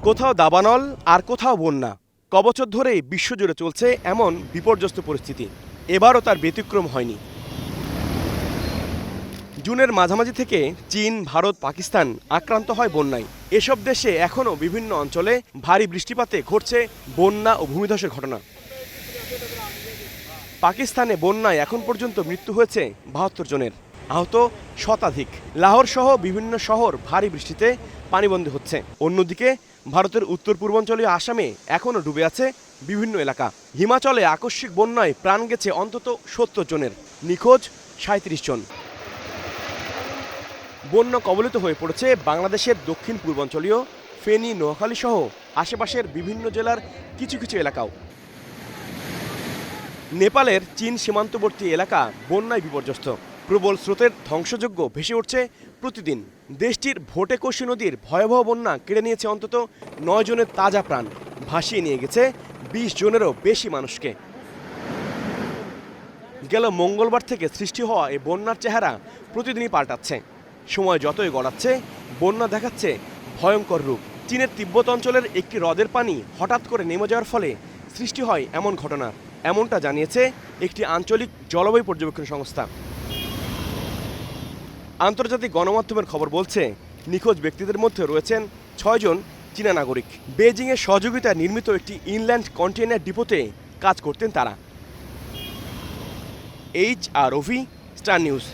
কোথাও দাবানল আর কোথাও বন্যা। কবছর ধরেই বিশ্বজুড়ে চলছে এমন বিপর্যস্ত পরিস্থিতি। এবারও তার ব্যতিক্রম হয়নি। জুনের মাঝামাঝি থেকে চীন, ভারত, পাকিস্তান আক্রান্ত হয় বন্যায়। এসব দেশে এখনও বিভিন্ন অঞ্চলে ভারী বৃষ্টিপাতে ঘটছে বন্যা ও ভূমিধসের ঘটনা। পাকিস্তানে বন্যায় এখন পর্যন্ত মৃত্যু হয়েছে ৭২ জনের, আহত শতাধিক। লাহোর সহ বিভিন্ন শহর ভারী বৃষ্টিতে পানিবন্দী হচ্ছে। অন্যদিকে ভারতের উত্তর পূর্বাঞ্চলীয় আসামে এখনও ডুবে আছে বিভিন্ন এলাকা। হিমাচলে আকস্মিক বন্যায় প্রাণ গেছে অন্তত ৭০ জনের, নিখোঁজ ৩৭ জন। বন্যা কবলিত হয়ে পড়েছে বাংলাদেশের দক্ষিণ পূর্বাঞ্চলীয় ফেনী, নোয়াখালী সহ আশেপাশের বিভিন্ন জেলার কিছু কিছু এলাকাও। নেপালের চীন সীমান্তবর্তী এলাকা বন্যায় বিপর্যস্ত। প্রবল স্রোতের ধ্বংসযজ্ঞ ভেসে উঠছে প্রতিদিন। দেশটির ভোটেকোশি নদীর ভয়াবহ বন্যা কেড়ে নিয়েছে অন্তত ৯ জনের তাজা প্রাণ, ভাসিয়ে নিয়ে গেছে ২০ জনেরও বেশি মানুষকে। গেল মঙ্গলবার থেকে সৃষ্টি হওয়া এই বন্যার চেহারা প্রতিদিনই পাল্টাচ্ছে। সময় যতই গড়াচ্ছে, বন্যা দেখাচ্ছে ভয়ঙ্কর রূপ। চীনের তিব্বত অঞ্চলের একটি হ্রদের পানি হঠাৎ করে নেমে যাওয়ার ফলে সৃষ্টি হয় এমন ঘটনা, এমনটা জানিয়েছে একটি আঞ্চলিক জলবায়ু পর্যবেক্ষণ সংস্থা। আন্তর্জাতিক গণমাধ্যমের খবর বলছে, নিখোঁজ ব্যক্তিদের মধ্যে রয়েছেন ৬ জন চীনা নাগরিক। বেজিংয়ের সহযোগিতায় নির্মিত একটি ইনল্যান্ড কন্টেইনার ডিপোতে কাজ করতেন তারা। HROV, star news.